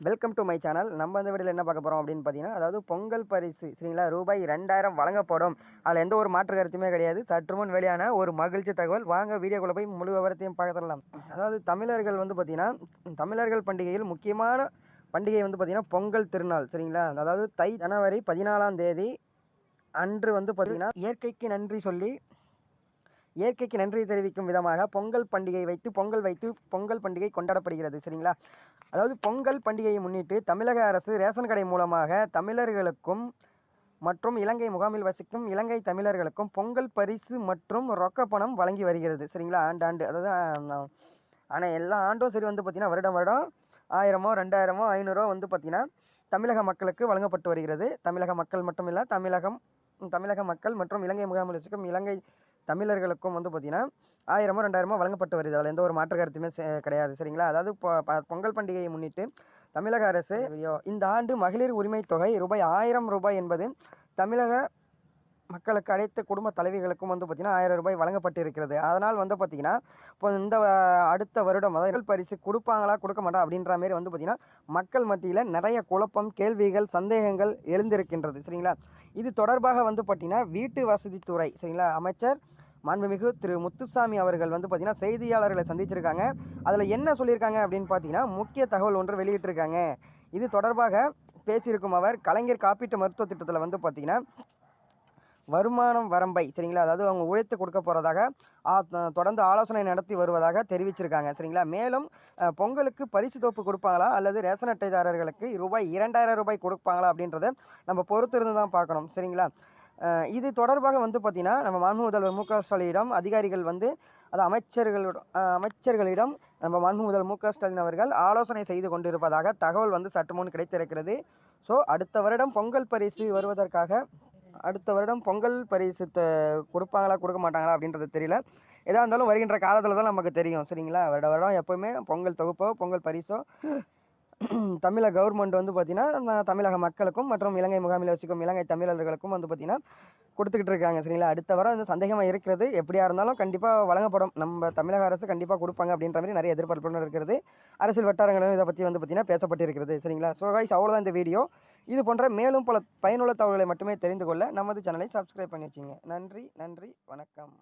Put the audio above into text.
Welcome to my channel. நம்ம இந்த வீடியோவில் என்ன பார்க்க போகிறோம் அப்படின்னு பார்த்தீங்கன்னா, அதாவது பொங்கல் பரிசு சரிங்களா, ரூபாய் 2000 வழங்கப்படும். அதில் எந்த ஒரு மாற்று கருத்துமே கிடையாது. சற்று முன் வெளியான ஒரு மகிழ்ச்சி தகவல். வாங்க வீடியோக்குள்ளே போய் முழு விவரத்தையும் பார்த்துடலாம். அதாவது தமிழர்கள் வந்து பார்த்தீங்கன்னா, தமிழர்கள் பண்டிகையில் முக்கியமான பண்டிகை வந்து பார்த்தீங்கன்னா பொங்கல் திருநாள் சரிங்களா. அதாவது ஜனவரி 14ஆம் தேதி அன்று வந்து பார்த்தீங்கன்னா இயற்கைக்கு நன்றி தெரிவிக்கும் விதமாக பொங்கல் வைத்து பொங்கல் பண்டிகை கொண்டாடப்படுகிறது சரிங்களா. அதாவது பொங்கல் பண்டிகையை முன்னிட்டு தமிழக அரசு ரேஷன் கடை மூலமாக தமிழர்களுக்கும் மற்றும் இலங்கை முகாமில் வசிக்கும் இலங்கை தமிழர்களுக்கும் பொங்கல் பரிசு மற்றும் ரொக்க பணம் வழங்கி வருகிறது சரிங்களா. ஆண்டு அதாவது ஆனால் எல்லா ஆண்டும் சரி வந்து பார்த்திங்கன்னா வருடம் 1000மோ 2000மோ 500 வந்து பார்த்திங்கன்னா தமிழக மக்களுக்கு வழங்கப்பட்டு வருகிறது. தமிழக மக்கள் மட்டும் இல்லை, தமிழக மக்கள் மற்றும் இலங்கை முகாமில் வசிக்கும் இலங்கை தமிழர்களுக்கும் வந்து பார்த்திங்கன்னா 1000மோ 2000மோ வழங்கப்பட்டு வருது. அதில் எந்த ஒரு மாற்று கருத்துமே கிடையாது சரிங்களா. அதாவது பொங்கல் பண்டிகையை முன்னிட்டு தமிழக அரசு இந்த ஆண்டு மகளிர் உரிமை தொகை ரூபாய் 1000 என்பது தமிழக மக்களுக்கு அனைத்து குடும்ப தலைவிகளுக்கும் வந்து பார்த்திங்கன்னா 1000 ரூபாய் வழங்கப்பட்டு இருக்கிறது. அதனால் வந்து பார்த்திங்கன்னா இப்போ இந்த அடுத்த வருடம் அதாவது பரிசு கொடுப்பாங்களா கொடுக்க மாட்டா அப்படின்ற மாரி வந்து பார்த்திங்கன்னா மக்கள் மத்தியில் நிறைய குழப்பம், கேள்விகள், சந்தேகங்கள் எழுந்திருக்கின்றது சரிங்களா. இது தொடர்பாக வந்து பார்த்திங்கன்னா வீட்டு வசதித்துறை சரிங்களா அமைச்சர் மாண்புமிகு திரு முத்துசாமி அவர்கள் வந்து பார்த்திங்கன்னா செய்தியாளர்களை சந்திச்சிருக்காங்க. அதில் என்ன சொல்லியிருக்காங்க அப்படின்னு பார்த்தீங்கன்னா முக்கிய தகவல் ஒன்று வெளியிட்டிருக்காங்க. இது தொடர்பாக பேசியிருக்கும் அவர் கலைஞர் காப்பீட்டு மருத்துவ திட்டத்தில் வந்து பார்த்திங்கன்னா வருமானம் வரம்பை சரிங்களா, அதாவது அவங்க உழைத்து கொடுக்க போகிறதாக தொடர்ந்து ஆலோசனை நடத்தி வருவதாக தெரிவிச்சிருக்காங்க சரிங்களா. மேலும் பொங்கலுக்கு பரிசு தொகுப்பு கொடுப்பாங்களா அல்லது ரேஷன் அட்டைதாரர்களுக்கு ரூபாய் 2000 கொடுப்பாங்களா அப்படின்றத நம்ம பொறுத்து இருந்து தான் பார்க்கணும் சரிங்களா. இது தொடர்பாக வந்து பார்த்திங்கன்னா நம்ம மாண்பு முதல்வர் மு க ஸ்டாலினிடம் அதிகாரிகள் வந்து அது அமைச்சர்களிடம் நம்ம மாண்பு முதல்வர் மு க ஸ்டாலின் அவர்கள் ஆலோசனை செய்து கொண்டிருப்பதாக தகவல் வந்து சற்று முன் கிடைத்திருக்கிறது. ஸோ அடுத்த வருடம் பொங்கல் பரிசு கொடுப்பாங்களா கொடுக்க மாட்டாங்களா அப்படின்றது தெரியல. எதாக இருந்தாலும் வருகின்ற காலத்தில் தான் நமக்கு தெரியும் சரிங்களா. வருடம் எப்போவுமே பொங்கல் தொகுப்போ பொங்கல் பரிசோ தமிழக கவர்மெண்ட் வந்து பார்த்திங்கன்னா தமிழக மக்களுக்கும் மற்றும் இலங்கை முகாமில் வசிக்கும் இலங்கை தமிழர்களுக்கும் வந்து பார்த்திங்கன்னா கொடுத்துக்கிட்டு இருக்காங்க சரிங்களா. அடுத்த வாரம் வந்து சந்தேகமாக இருக்கிறது. எப்படியா இருந்தாலும் கண்டிப்பாக வழங்கப்படும். நம்ம தமிழக அரசு கண்டிப்பாக கொடுப்பாங்க அப்படின்ற மாதிரி நிறைய எதிர்பார்ப்புகள் இருக்கிறது. அரசியல் வட்டாரங்களும் இதை பற்றி வந்து பார்த்திங்கன்னா பேசப்பட்டிருக்கிறது சரிங்களா. ஸோ கைஸ், அவ்வளோதான் இந்த வீடியோ. இது போன்ற மேலும் பல பயனுள்ள தகவல்களை மட்டுமே தெரிந்து கொள்ள நமது சேனலை சப்ஸ்கிரைப் பண்ணி வச்சுங்க. நன்றி, வணக்கம்.